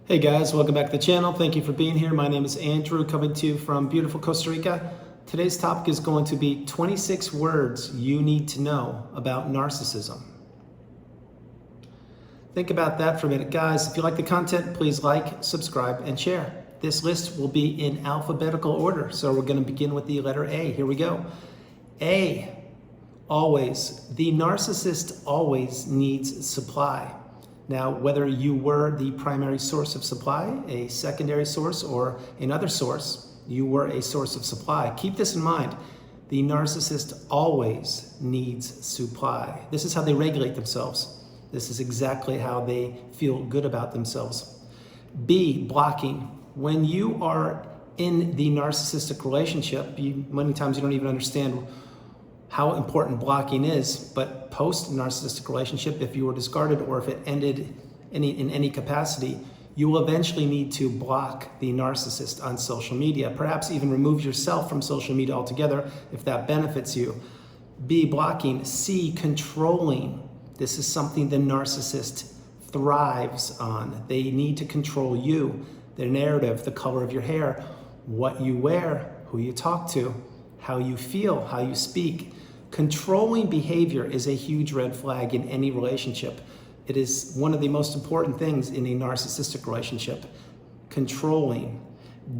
Hey guys, welcome back to the channel. Thank you for being here. My name is Andrew, coming to you from beautiful Costa Rica. Today's topic is going to be 26 words you need to know about narcissism. Think about that for a minute. Guys, if you like the content, please like, subscribe, and share. This list will be in alphabetical order, so we're going to begin with the letter A. Here we go. A, always. The narcissist always needs supply. Now, whether you were the primary source of supply, a secondary source, or another source, you were a source of supply. Keep this in mind. The narcissist always needs supply. This is how they regulate themselves. This is exactly how they feel good about themselves. B, blocking. When you are in the narcissistic relationship, many times you don't even understand how important blocking is, but post-narcissistic relationship, if you were discarded or if it ended in any capacity, you will eventually need to block the narcissist on social media, perhaps even remove yourself from social media altogether if that benefits you. B, blocking. C, controlling. This is something the narcissist thrives on. They need to control you, their narrative, the color of your hair, what you wear, who you talk to, how you feel, how you speak. Controlling behavior is a huge red flag in any relationship. It is one of the most important things in a narcissistic relationship. Controlling.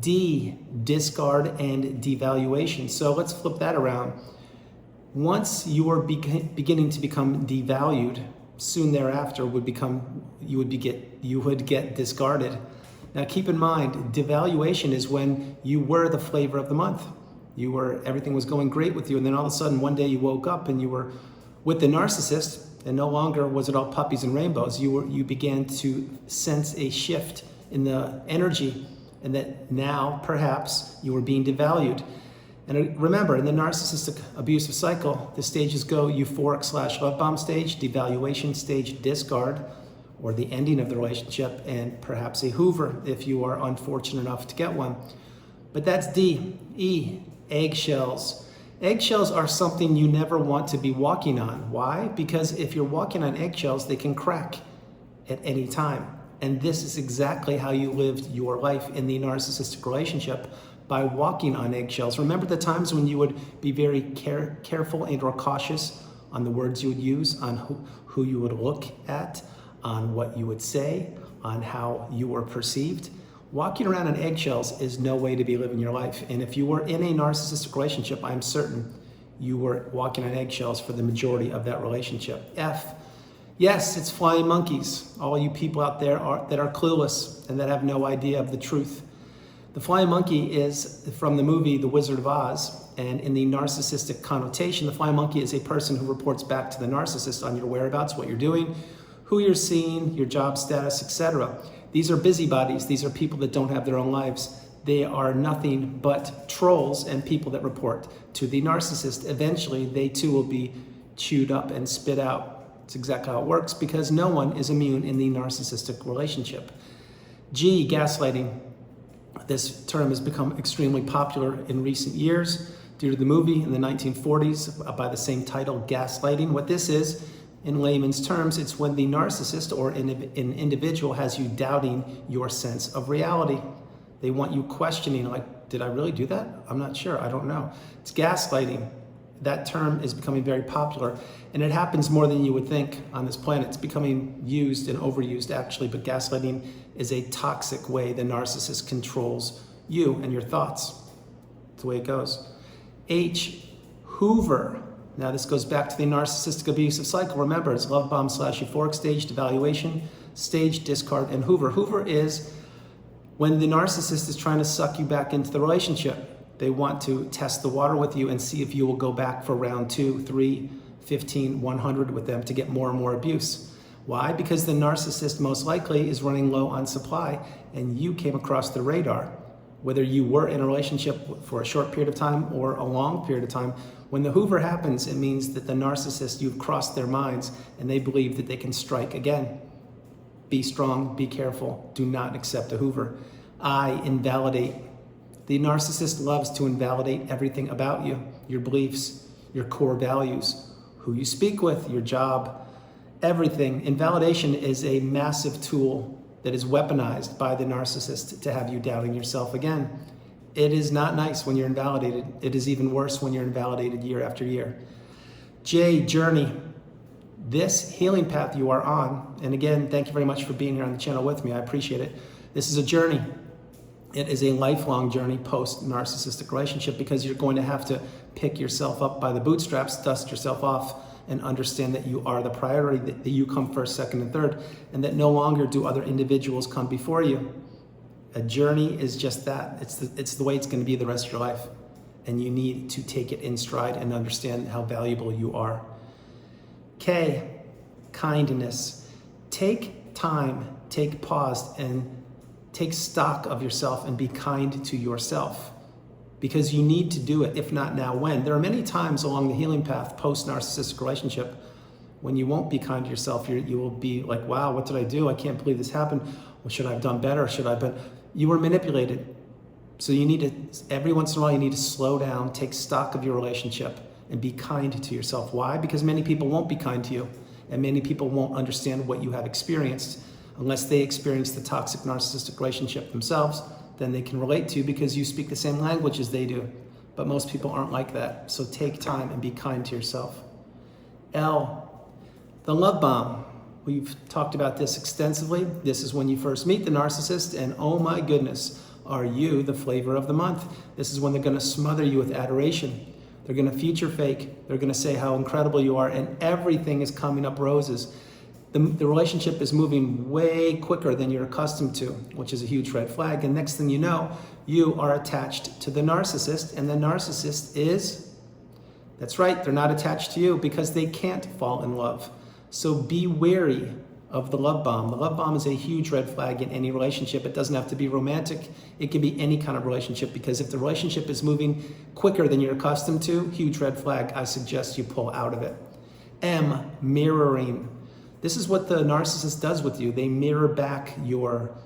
D, discard and devaluation. So let's flip that around. Once you are beginning to become devalued, soon thereafter you would get discarded. Now keep in mind, devaluation is when you were the flavor of the month. Everything was going great with you, and then all of a sudden one day you woke up and you were with the narcissist, and no longer was it all puppies and rainbows. You began to sense a shift in the energy, and that now perhaps you were being devalued. And remember, in the narcissistic abusive cycle, the stages go euphoric/love bomb stage, devaluation stage, discard, or the ending of the relationship, and perhaps a Hoover if you are unfortunate enough to get one. But that's D. E, eggshells. Eggshells are something you never want to be walking on. Why? Because if you're walking on eggshells, they can crack at any time. And this is exactly how you lived your life in the narcissistic relationship, by walking on eggshells. Remember the times when you would be very careful and or cautious on the words you would use, on who you would look at, on what you would say, on how you were perceived? Walking around on eggshells is no way to be living your life. And if you were in a narcissistic relationship, I'm certain you were walking on eggshells for the majority of that relationship. F, yes, it's flying monkeys. All you people out there that are clueless and that have no idea of the truth. The flying monkey is from the movie The Wizard of Oz. And in the narcissistic connotation, the flying monkey is a person who reports back to the narcissist on your whereabouts, what you're doing, who you're seeing, your job status, etc. These are busybodies. These are people that don't have their own lives. They are nothing but trolls and people that report to the narcissist. Eventually, they too will be chewed up and spit out. It's exactly how it works, because no one is immune in the narcissistic relationship. G, gaslighting. This term has become extremely popular in recent years due to the movie in the 1940s by the same title, Gaslighting. What this is, in layman's terms, it's when the narcissist or an individual has you doubting your sense of reality. They want you questioning, like, did I really do that? I'm not sure, I don't know. It's gaslighting. That term is becoming very popular, and it happens more than you would think on this planet. It's becoming used and overused, actually, but gaslighting is a toxic way the narcissist controls you and your thoughts. That's the way it goes. H, Hoover. Now this goes back to the narcissistic abusive cycle. Remember, it's love bomb / euphoric stage, devaluation stage, discard, and Hoover. Hoover is when the narcissist is trying to suck you back into the relationship. They want to test the water with you and see if you will go back for round 2, 3, 15, 100 with them to get more and more abuse. Why? Because the narcissist most likely is running low on supply, and you came across the radar. Whether you were in a relationship for a short period of time or a long period of time, when the Hoover happens, it means that the narcissist, you've crossed their minds and they believe that they can strike again. Be strong, be careful, do not accept a Hoover. I, invalidate. The narcissist loves to invalidate everything about you, your beliefs, your core values, who you speak with, your job, everything. Invalidation is a massive tool that is weaponized by the narcissist to have you doubting yourself again. It is not nice when you're invalidated. It is even worse when you're invalidated year after year. J, journey. This healing path you are on, and again, thank you very much for being here on the channel with me. I appreciate it. This is a journey. It is a lifelong journey post-narcissistic relationship, because you're going to have to pick yourself up by the bootstraps, dust yourself off, and understand that you are the priority, that you come first, second, and third, and that no longer do other individuals come before you. A journey is just that. It's the way it's going to be the rest of your life, and you need to take it in stride and understand how valuable you are. K, kindness. Take time, take pause, and take stock of yourself and be kind to yourself, because you need to do it. If not now, when? There are many times along the healing path post-narcissistic relationship when you won't be kind to yourself. You will be like, wow, what did I do? I can't believe this happened. Well, should I have done better? You were manipulated. So you need to, every once in a while, you need to slow down, take stock of your relationship, and be kind to yourself. Why? Because many people won't be kind to you, and many people won't understand what you have experienced unless they experience the toxic narcissistic relationship themselves. Then they can relate to you because you speak the same language as they do. But most people aren't like that. So take time and be kind to yourself. L, the love bomb. We've talked about this extensively. This is when you first meet the narcissist, and oh my goodness, are you the flavor of the month? This is when they're going to smother you with adoration. They're going to feature fake. They're going to say how incredible you are, and everything is coming up roses. The relationship is moving way quicker than you're accustomed to, which is a huge red flag. And next thing you know, you are attached to the narcissist, and the narcissist is, that's right, they're not attached to you because they can't fall in love. So be wary of the love bomb. The love bomb is a huge red flag in any relationship. It doesn't have to be romantic. It can be any kind of relationship, because if the relationship is moving quicker than you're accustomed to, huge red flag, I suggest you pull out of it. M, mirroring. This is what the narcissist does with you. They mirror back your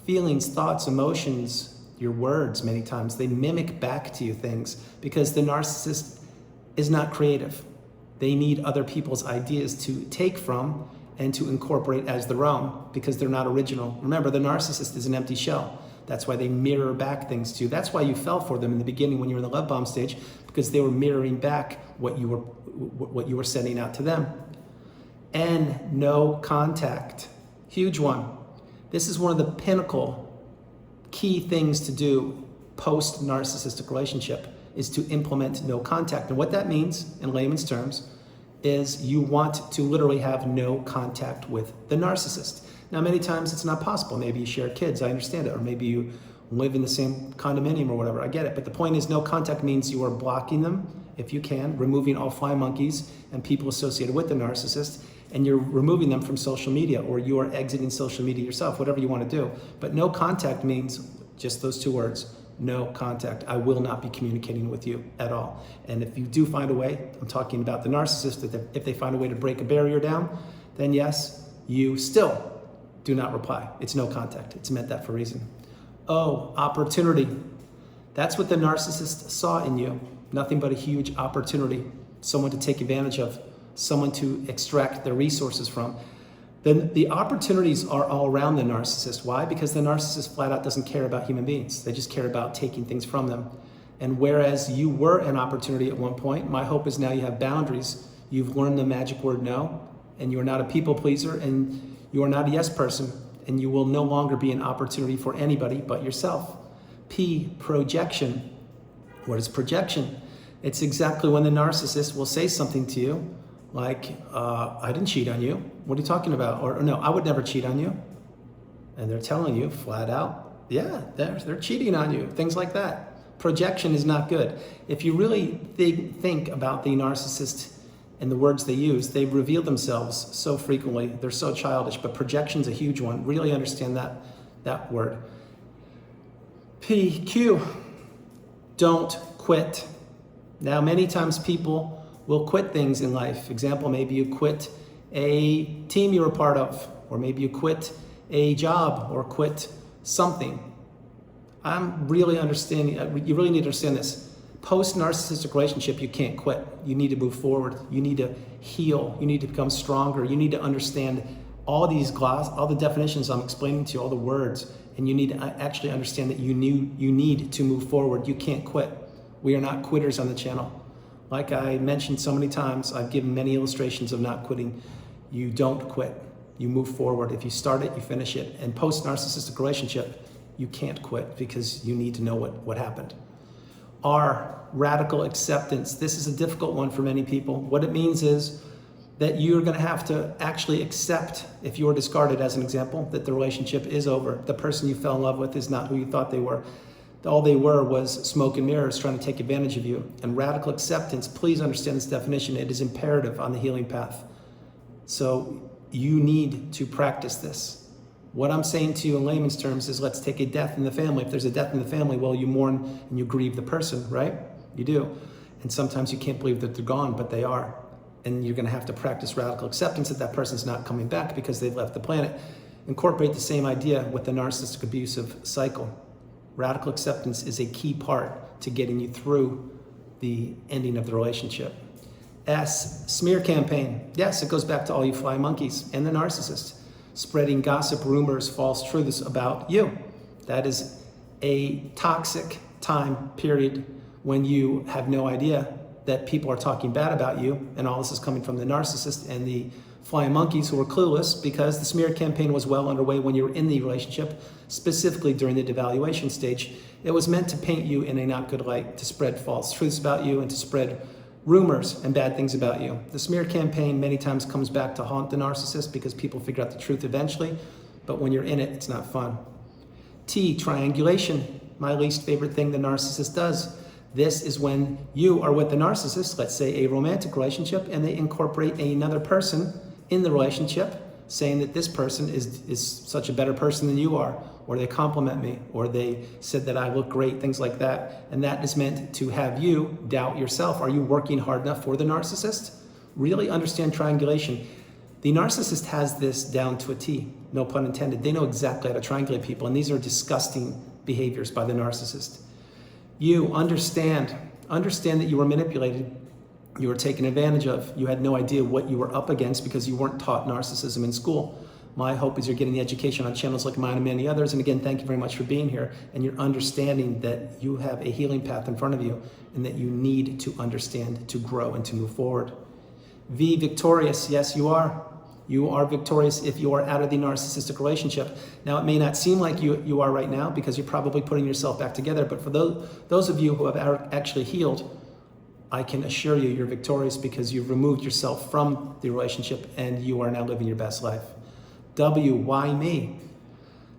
feelings, thoughts, emotions, your words many times. They mimic back to you things because the narcissist is not creative. They need other people's ideas to take from and to incorporate as their own, because they're not original. Remember, the narcissist is an empty shell. That's why they mirror back things to you. That's why you fell for them in the beginning when you were in the love bomb stage, because they were mirroring back what you were sending out to them. And no contact. Huge one. This is one of the pinnacle key things to do post-narcissistic relationship, is to implement no contact. And what that means in layman's terms is you want to literally have no contact with the narcissist. Now, many times it's not possible. Maybe you share kids, I understand it. Or maybe you live in the same condominium or whatever, I get it. But the point is, no contact means you are blocking them, if you can, removing all fly monkeys and people associated with the narcissist, and you're removing them from social media, or you are exiting social media yourself, whatever you want to do. But no contact means just those two words, no contact. I will not be communicating with you at all. And if you do find a way, I'm talking about the narcissist, that if they find a way to break a barrier down, then yes, you still do not reply. It's no contact. It's meant that for a reason. O, opportunity. That's what the narcissist saw in you. Nothing but a huge opportunity, someone to take advantage of, someone to extract their resources from. Then the opportunities are all around the narcissist. Why? Because the narcissist flat out doesn't care about human beings. They just care about taking things from them. And whereas you were an opportunity at one point, my hope is now you have boundaries. You've learned the magic word no, and you're not a people pleaser, and you are not a yes person, and you will no longer be an opportunity for anybody but yourself. P, projection. What is projection? It's exactly when the narcissist will say something to you like, I didn't cheat on you. What are you talking about? Or no, I would never cheat on you. And they're telling you flat out, yeah, they're cheating on you. Things like that. Projection is not good. If you really think about the narcissist and the words they use, they reveal themselves so frequently. They're so childish, but projection's a huge one. Really understand that word. P, Q, don't quit. Now, many times people will quit things in life. Example, maybe you quit a team you were part of, or maybe you quit a job or quit something. I'm really understanding, you really need to understand this. Post-narcissistic relationship, you can't quit. You need to move forward. You need to heal. You need to become stronger. You need to understand all the definitions I'm explaining to you, all the words, and you need to actually understand that you need to move forward. You can't quit. We are not quitters on the channel. Like I mentioned so many times, I've given many illustrations of not quitting. You don't quit. You move forward. If you start it, you finish it. And post-narcissistic relationship, you can't quit because you need to know what happened. R, radical acceptance. This is a difficult one for many people. What it means is that you're going to have to actually accept, if you were discarded as an example, that the relationship is over. The person you fell in love with is not who you thought they were. All they were was smoke and mirrors trying to take advantage of you. And radical acceptance, please understand this definition. It is imperative on the healing path. So you need to practice this. What I'm saying to you in layman's terms is, let's take a death in the family. If there's a death in the family, well, you mourn and you grieve the person, right? You do. And sometimes you can't believe that they're gone, but they are. And you're going to have to practice radical acceptance that that person's not coming back because they've left the planet. Incorporate the same idea with the narcissistic abusive cycle. Radical acceptance is a key part to getting you through the ending of the relationship. S, smear campaign. Yes, it goes back to all you fly monkeys and the narcissist. Spreading gossip, rumors, false truths about you. That is a toxic time period when you have no idea that people are talking bad about you, and all this is coming from the narcissist and the flying monkeys who were clueless, because the smear campaign was well underway when you were in the relationship, specifically during the devaluation stage. It was meant to paint you in a not good light, to spread false truths about you and to spread rumors and bad things about you. The smear campaign many times comes back to haunt the narcissist because people figure out the truth eventually, but when you're in it, it's not fun. T, triangulation, my least favorite thing the narcissist does. This is when you are with the narcissist, let's say a romantic relationship, and they incorporate another person in the relationship, saying that this person is such a better person than you are, or they compliment me, or they said that I look great, things like that. And that is meant to have you doubt yourself. Are you working hard enough for the narcissist? Really understand triangulation. The narcissist has this down to a T, no pun intended. They know exactly how to triangulate people, and these are disgusting behaviors by the narcissist. You understand that you were manipulated, you were taken advantage of, you had no idea what you were up against because you weren't taught narcissism in school. My hope is you're getting the education on channels like mine and many others. And again, thank you very much for being here. And you're understanding that you have a healing path in front of you and that you need to understand to grow and to move forward. V, victorious. Yes, you are. You are victorious if you are out of the narcissistic relationship. Now, it may not seem like you are right now because you're probably putting yourself back together, but for those of you who have actually healed, I can assure you you're victorious because you've removed yourself from the relationship and you are now living your best life. W, why me?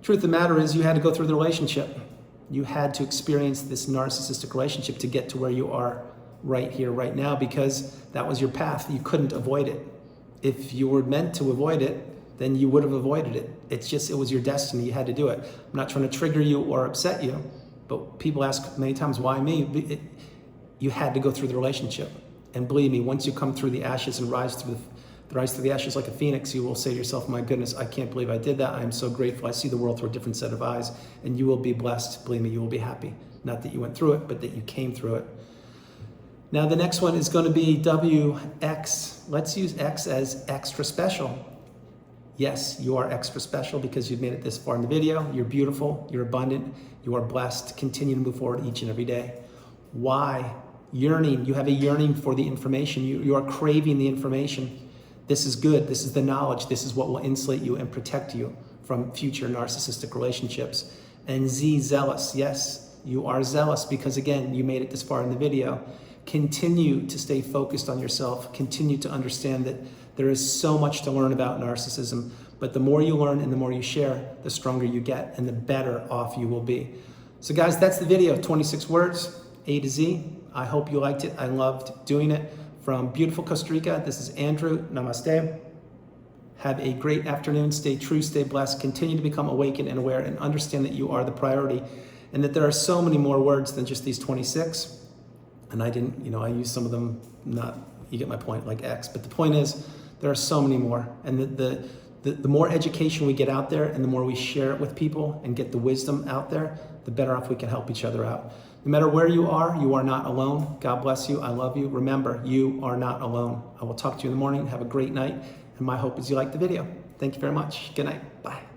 Truth of the matter is you had to go through the relationship. You had to experience this narcissistic relationship to get to where you are right here, right now, because that was your path. You couldn't avoid it. If you were meant to avoid it, then you would have avoided it. It was your destiny. You had to do it. I'm not trying to trigger you or upset you, but people ask many times, why me? You had to go through the relationship. And believe me, once you come through the ashes and rise through the ashes like a phoenix, you will say to yourself, my goodness, I can't believe I did that. I am so grateful. I see the world through a different set of eyes, and you will be blessed. Believe me, you will be happy. Not that you went through it, but that you came through it. Now, the next one is going to be WX. Let's use X as extra special. Yes, you are extra special because you've made it this far in the video. You're beautiful, you're abundant, you are blessed. Continue to move forward each and every day. Y, yearning. You have a yearning for the information. You are craving the information. This is good. This is the knowledge. This is what will insulate you and protect you from future narcissistic relationships. And Z, zealous. Yes, you are zealous because, again, you made it this far in the video. Continue to stay focused on yourself. Continue to understand that there is so much to learn about narcissism, but the more you learn and the more you share, the stronger you get and the better off you will be. So guys, that's the video, 26 words, A to Z. I hope you liked it. I loved doing it. From beautiful Costa Rica, this is Andrew. Namaste. Have a great afternoon. Stay true, stay blessed. Continue to become awakened and aware and understand that you are the priority and that there are so many more words than just these 26. And I didn't, I used some of them, you get my point, like X. But the point is, there are so many more. And the more education we get out there and the more we share it with people and get the wisdom out there, the better off we can help each other out. No matter where you are not alone. God bless you. I love you. Remember, you are not alone. I will talk to you in the morning. Have a great night. And my hope is you like the video. Thank you very much. Good night. Bye.